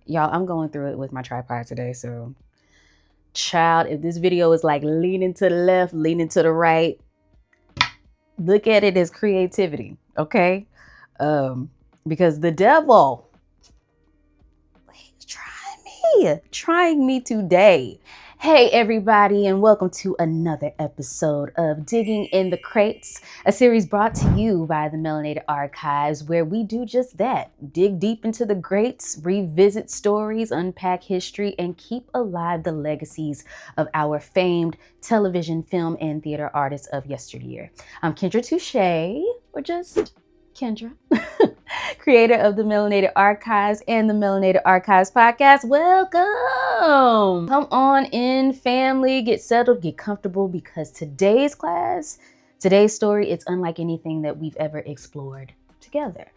Y'all, I'm going through it with my tripod today, so child, if this video is like leaning to the left, leaning to the right, look at it as creativity, okay? Because the devil, he's trying me today. Hey everybody, and welcome to another episode of Digging in the Crates, a series brought to you by the Melanated Archives, where we do just that. Dig deep into the greats, revisit stories, unpack history, and keep alive the legacies of our famed television, film, and theater artists of yesteryear. I'm Kendra Touche, or just Kendra, creator of the Melanated Archives and the Melanated Archives podcast. Welcome! Come on in, family. Get settled, get comfortable, because today's story is unlike anything that we've ever explored together.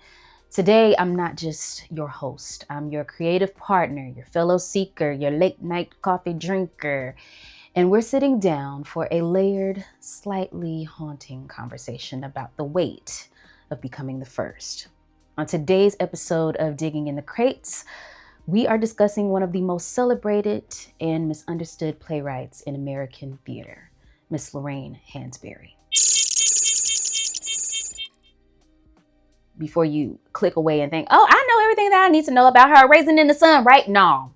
Today, I'm not just your host. I'm your creative partner, your fellow seeker, your late night coffee drinker. And we're sitting down for a layered, slightly haunting conversation about the weight of becoming the first. On today's episode of Digging in the Crates, we are discussing one of the most celebrated and misunderstood playwrights in American theater, Miss Lorraine Hansberry. Before you click away and think, oh, I know everything that I need to know about her, A Raisin in the Sun, right? No.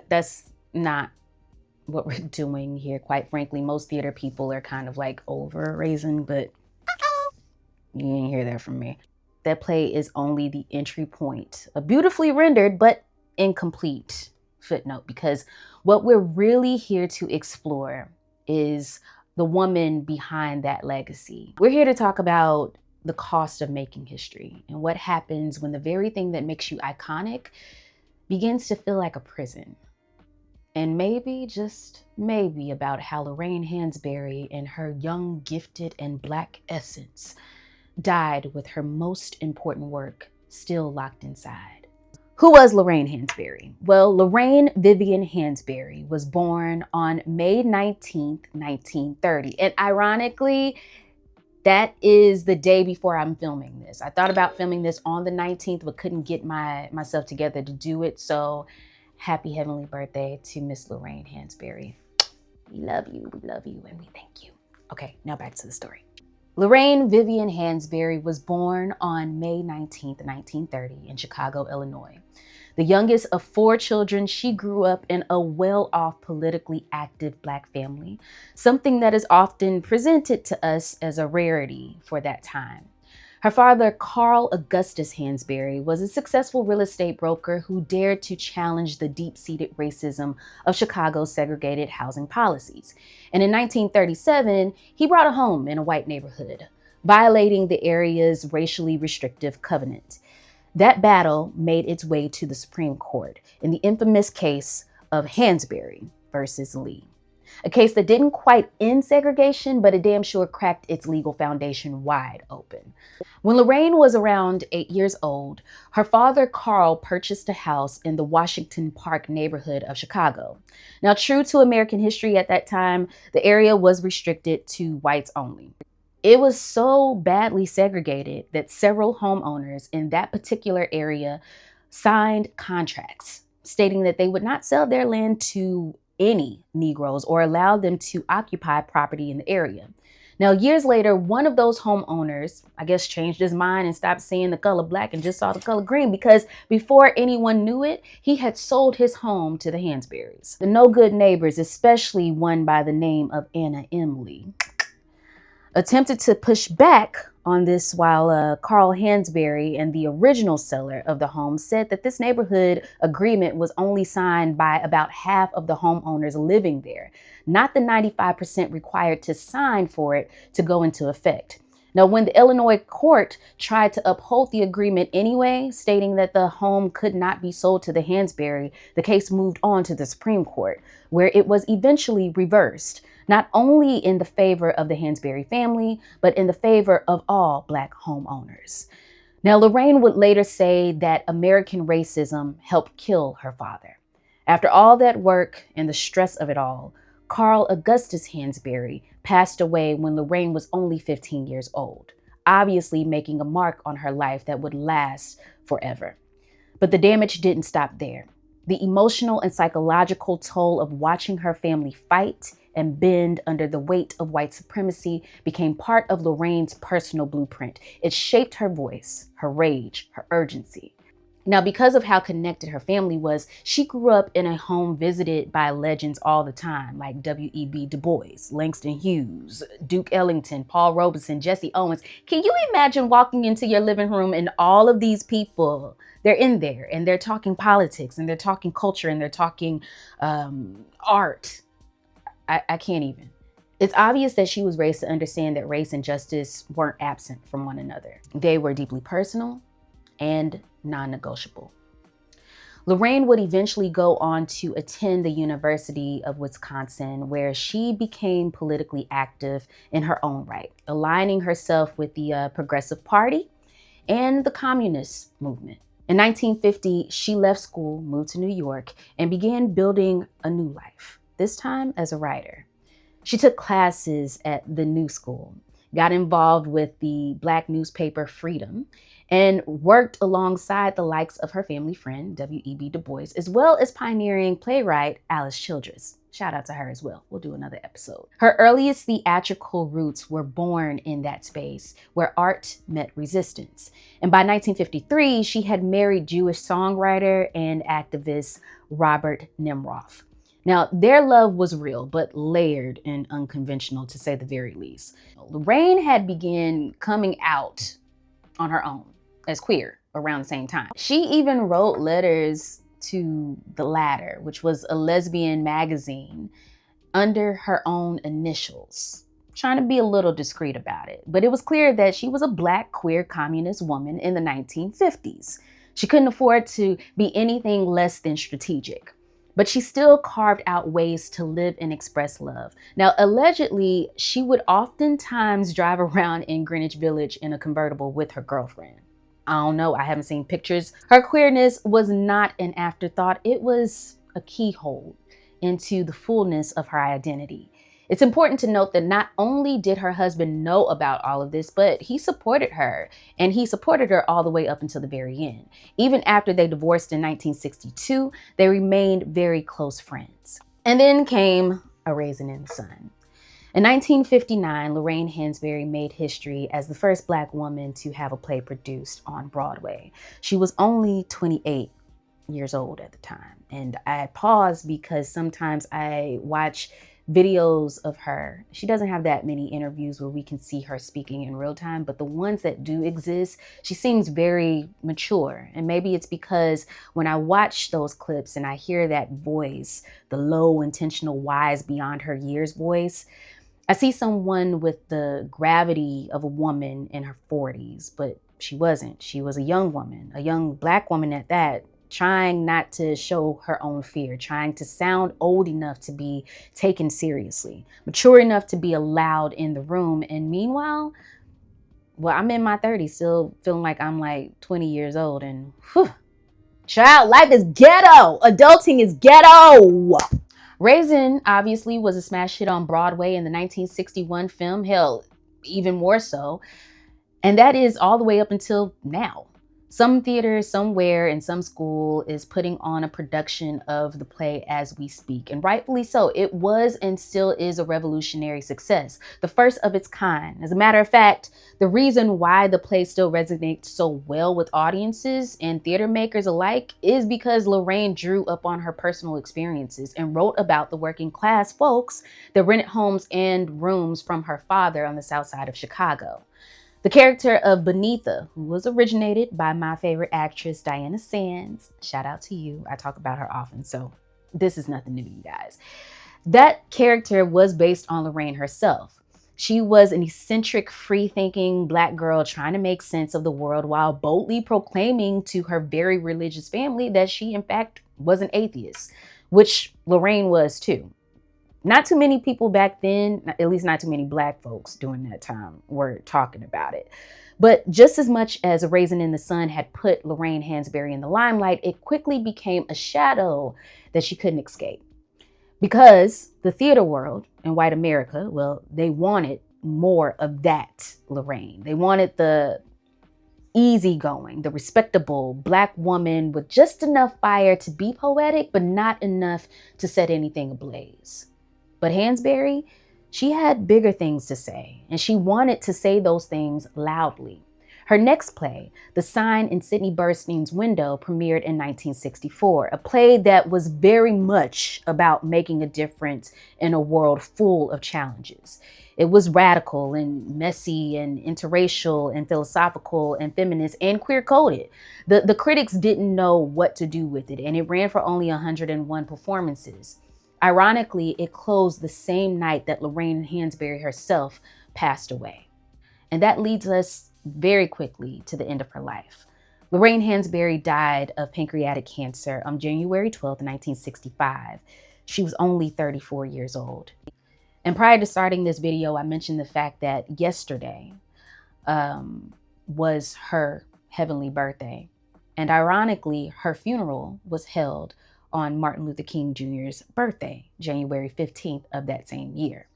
That's not what we're doing here. Quite frankly, most theater people are kind of like over A Raisin, but you didn't hear that from me. That play is only the entry point, a beautifully rendered but incomplete footnote, because what we're really here to explore is the woman behind that legacy. We're here to talk about the cost of making history and what happens when the very thing that makes you iconic begins to feel like a prison. And maybe, just maybe, about how Lorraine Hansberry and her young, gifted, and Black essence died with her most important work still locked inside. Who was Lorraine Hansberry? Well, Lorraine Vivian Hansberry was born on May 19th, 1930. And ironically, that is the day before I'm filming this. I thought about filming this on the 19th, but couldn't get myself together to do it. So happy heavenly birthday to Miss Lorraine Hansberry. We love you, and we thank you. Okay, now back to the story. Lorraine Vivian Hansberry was born on May 19th, 1930 in Chicago, Illinois. The youngest of 4 children, she grew up in a well-off, politically active Black family, something that is often presented to us as a rarity for that time. Her father, Carl Augustus Hansberry, was a successful real estate broker who dared to challenge the deep-seated racism of Chicago's segregated housing policies. And in 1937, he bought a home in a white neighborhood, violating the area's racially restrictive covenant. That battle made its way to the Supreme Court in the infamous case of Hansberry versus Lee. A case that didn't quite end segregation, but it damn sure cracked its legal foundation wide open. When Lorraine was around 8 years old, her father, Carl, purchased a house in the Washington Park neighborhood of Chicago. Now, true to American history at that time, the area was restricted to whites only. It was so badly segregated that several homeowners in that particular area signed contracts stating that they would not sell their land to any Negroes or allow them to occupy property in the area. Now, years later, one of those homeowners, I guess, changed his mind and stopped seeing the color black and just saw the color green, because before anyone knew it, he had sold his home to the Hansberrys. The no-good neighbors, especially one by the name of Anna M. Lee, attempted to push back on this, while Carl Hansberry and the original seller of the home said that this neighborhood agreement was only signed by about half of the homeowners living there, not the 95% required to sign for it to go into effect. Now, when the Illinois court tried to uphold the agreement anyway, stating that the home could not be sold to the Hansberry, the case moved on to the Supreme Court, where it was eventually reversed, not only in the favor of the Hansberry family, but in the favor of all Black homeowners. Now, Lorraine would later say that American racism helped kill her father. After all that work and the stress of it all, Carl Augustus Hansberry passed away when Lorraine was only 15 years old, obviously making a mark on her life that would last forever. But the damage didn't stop there. The emotional and psychological toll of watching her family fight and bend under the weight of white supremacy became part of Lorraine's personal blueprint. It shaped her voice, her rage, her urgency. Now, because of how connected her family was, she grew up in a home visited by legends all the time, like W.E.B. Du Bois, Langston Hughes, Duke Ellington, Paul Robeson, Jesse Owens. Can you imagine walking into your living room and all of these people, they're in there and they're talking politics and they're talking culture and they're talking art? I can't even. It's obvious that she was raised to understand that race and justice weren't absent from one another. They were deeply personal and non-negotiable. Lorraine would eventually go on to attend the University of Wisconsin, where she became politically active in her own right, aligning herself with the Progressive Party and the Communist movement. In 1950, she left school, moved to New York, and began building a new life, this time as a writer. She took classes at the New School, got involved with the Black newspaper Freedom, and worked alongside the likes of her family friend, W.E.B. Du Bois, as well as pioneering playwright Alice Childress. Shout out to her as well. We'll do another episode. Her earliest theatrical roots were born in that space where art met resistance. And by 1953, she had married Jewish songwriter and activist Robert Nimroff. Now, their love was real, but layered and unconventional, to say the very least. Lorraine had begun coming out on her own as queer around the same time. She even wrote letters to The Ladder, which was a lesbian magazine, under her own initials, trying to be a little discreet about it. But it was clear that she was a Black queer communist woman in the 1950s. She couldn't afford to be anything less than strategic. But she still carved out ways to live and express love. Now, allegedly, she would oftentimes drive around in Greenwich Village in a convertible with her girlfriend. I don't know, I haven't seen pictures. Her queerness was not an afterthought. It was a keyhole into the fullness of her identity. It's important to note that not only did her husband know about all of this, but he supported her, and he supported her all the way up until the very end. Even after they divorced in 1962, they remained very close friends. And then came A Raisin in the Sun. In 1959, Lorraine Hansberry made history as the first Black woman to have a play produced on Broadway. She was only 28 years old at the time. And I paused because sometimes I watch videos of her. She doesn't have that many interviews where we can see her speaking in real time, but the ones that do exist, she seems very mature. And maybe it's because when I watch those clips and I hear that voice, the low, intentional, wise, beyond her years voice, I see someone with the gravity of a woman in her 40s, but she wasn't. She was a young woman, a young Black woman at that, trying not to show her own fear, trying to sound old enough to be taken seriously, mature enough to be allowed in the room. And meanwhile, well, I'm in my 30s, still feeling like I'm like 20 years old. And whew, child, life is ghetto. Adulting is ghetto. Raisin obviously was a smash hit on Broadway in the 1961 film, hell, even more so. And that is all the way up until now. Some theater, somewhere, in some school is putting on a production of the play as we speak. And rightfully so. It was and still is a revolutionary success, the first of its kind. As a matter of fact, the reason why the play still resonates so well with audiences and theater makers alike is because Lorraine drew upon her personal experiences and wrote about the working class folks that rented homes and rooms from her father on the south side of Chicago. The character of Bonita, who was originated by my favorite actress, Diana Sands. Shout out to you. I talk about her often, so this is nothing new, you guys. That character was based on Lorraine herself. She was an eccentric, free-thinking Black girl trying to make sense of the world while boldly proclaiming to her very religious family that she, in fact, was an atheist, which Lorraine was too. Not too many people back then, at least not too many Black folks during that time, were talking about it. But just as much as A Raisin in the Sun had put Lorraine Hansberry in the limelight, it quickly became a shadow that she couldn't escape. Because the theater world and white America, well, they wanted more of that Lorraine. They wanted the easygoing, the respectable Black woman with just enough fire to be poetic, but not enough to set anything ablaze. But Hansberry, she had bigger things to say, and she wanted to say those things loudly. Her next play, The Sign in Sidney Bernstein's Window, premiered in 1964, a play that was very much about making a difference in a world full of challenges. It was radical and messy and interracial and philosophical and feminist and queer-coded. The critics didn't know what to do with it, and it ran for only 101 performances. Ironically, it closed the same night that Lorraine Hansberry herself passed away. And that leads us very quickly to the end of her life. Lorraine Hansberry died of pancreatic cancer on January 12, 1965. She was only 34 years old. And prior to starting this video, I mentioned the fact that yesterday was her heavenly birthday. And ironically, her funeral was held on Martin Luther King Jr.'s birthday, January 15th of that same year.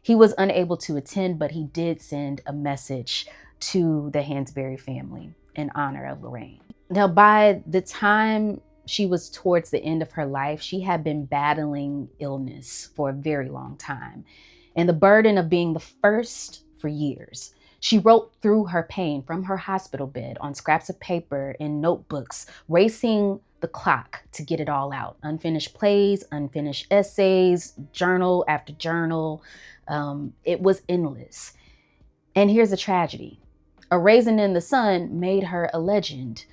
He was unable to attend, but he did send a message to the Hansberry family in honor of Lorraine. Now, by the time she was towards the end of her life, she had been battling illness for a very long time, and the burden of being the first for years. She wrote through her pain from her hospital bed on scraps of paper and notebooks, racing the clock to get it all out. Unfinished plays, unfinished essays, journal after journal. It was endless. And here's the tragedy. A Raisin in the Sun made her a legend,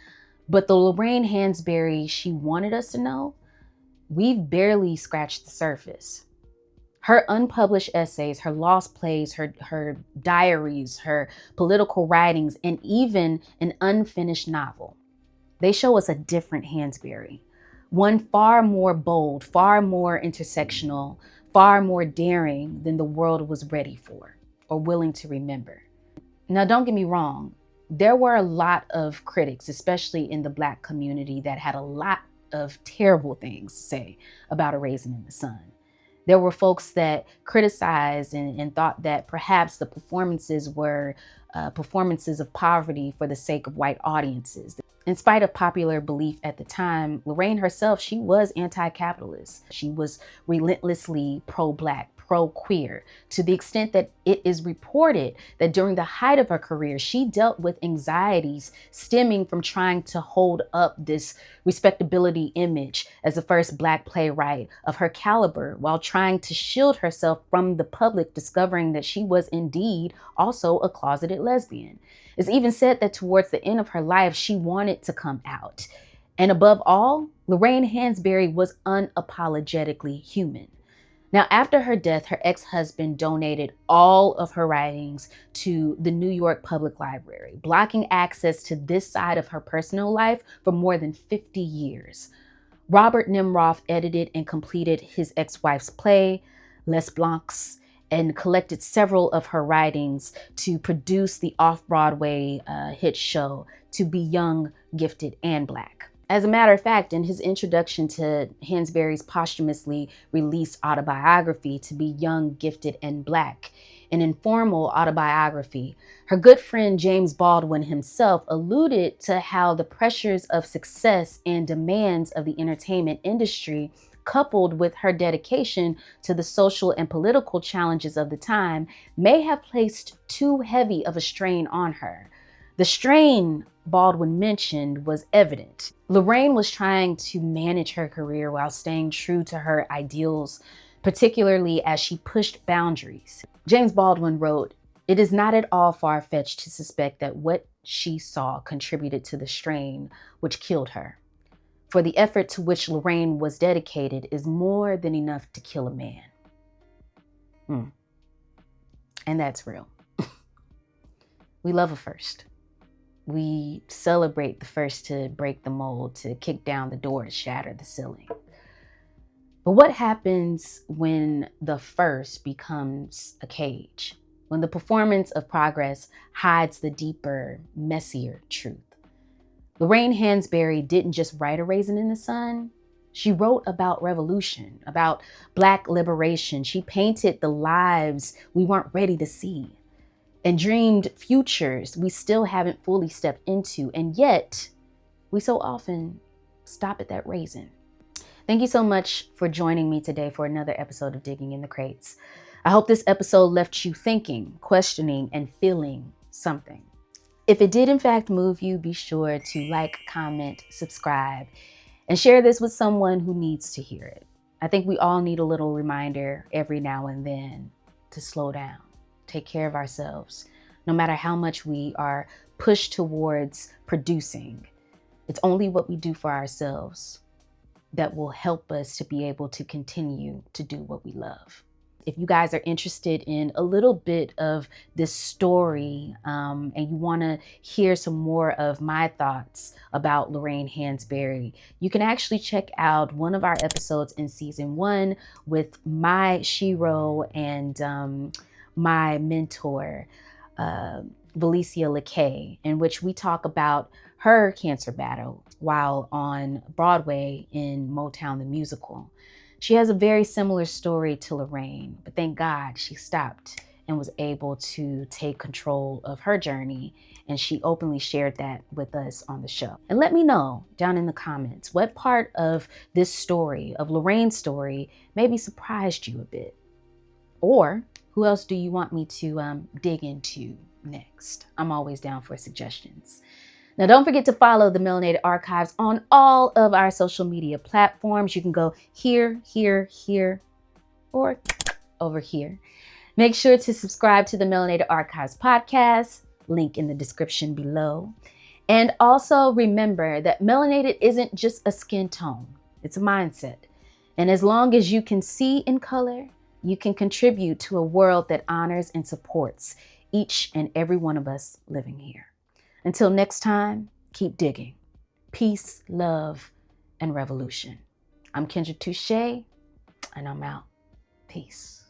but the Lorraine Hansberry she wanted us to know, we've barely scratched the surface. Her unpublished essays, her lost plays, her diaries, her political writings, and even an unfinished novel, they show us a different Hansberry, one far more bold, far more intersectional, far more daring than the world was ready for or willing to remember. Now, don't get me wrong. There were a lot of critics, especially in the Black community, that had a lot of terrible things to say about A Raisin in the Sun. There were folks that criticized and thought that perhaps the performances were performances of poverty for the sake of white audiences. In spite of popular belief at the time, Lorraine herself, she was anti-capitalist. She was relentlessly pro-Black, pro-queer, to the extent that it is reported that during the height of her career, she dealt with anxieties stemming from trying to hold up this respectability image as the first Black playwright of her caliber, while trying to shield herself from the public discovering that she was indeed also a closeted lesbian. It's even said that towards the end of her life, she wanted to come out. And above all, Lorraine Hansberry was unapologetically human. Now, after her death, her ex-husband donated all of her writings to the New York Public Library, blocking access to this side of her personal life for more than 50 years. Robert Nimroff edited and completed his ex-wife's play, Les Blancs, and collected several of her writings to produce the off-Broadway hit show To Be Young, Gifted, and Black. As a matter of fact, in his introduction to Hansberry's posthumously released autobiography, To Be Young, Gifted, and Black, an informal autobiography, her good friend James Baldwin himself alluded to how the pressures of success and demands of the entertainment industry, coupled with her dedication to the social and political challenges of the time, may have placed too heavy of a strain on her. The strain Baldwin mentioned was evident. Lorraine was trying to manage her career while staying true to her ideals, particularly as she pushed boundaries. James Baldwin wrote, "It is not at all far-fetched to suspect that what she saw contributed to the strain which killed her. For the effort to which Lorraine was dedicated is more than enough to kill a man." And that's real. We love a first. We celebrate the first to break the mold, to kick down the door, to shatter the ceiling. But what happens when the first becomes a cage? When the performance of progress hides the deeper, messier truth? Lorraine Hansberry didn't just write A Raisin in the Sun. She wrote about revolution, about Black liberation. She painted the lives we weren't ready to see. and dreamed futures we still haven't fully stepped into. And yet we so often stop at that raisin. Thank you so much for joining me today for another episode of Digging in the Crates. I hope this episode left you thinking, questioning, and feeling something. If it did in fact move you, be sure to like, comment, subscribe, and share this with someone who needs to hear it. I think we all need a little reminder every now and then to slow down, take care of ourselves. No matter how much we are pushed towards producing, it's only what we do for ourselves that will help us to be able to continue to do what we love. If you guys are interested in a little bit of this story and you want to hear some more of my thoughts about Lorraine Hansberry, you can actually check out one of our episodes in season 1 with my shero and my mentor, Valicia LeKay, in which we talk about her cancer battle while on Broadway in Motown the Musical. She has a very similar story to Lorraine, but thank God she stopped and was able to take control of her journey, and she openly shared that with us on the show. And let me know down in the comments what part of this story, of Lorraine's story, maybe surprised you a bit. Or who else do you want me to dig into next? I'm always down for suggestions. Now, don't forget to follow the Melanated Archives on all of our social media platforms. You can go here, here, here, or over here. Make sure to subscribe to the Melanated Archives podcast, link in the description below. And also remember that melanated isn't just a skin tone, it's a mindset. And as long as you can see in color, you can contribute to a world that honors and supports each and every one of us living here. Until next time, keep digging. Peace, love, and revolution. I'm Kendra Touche, and I'm out. Peace.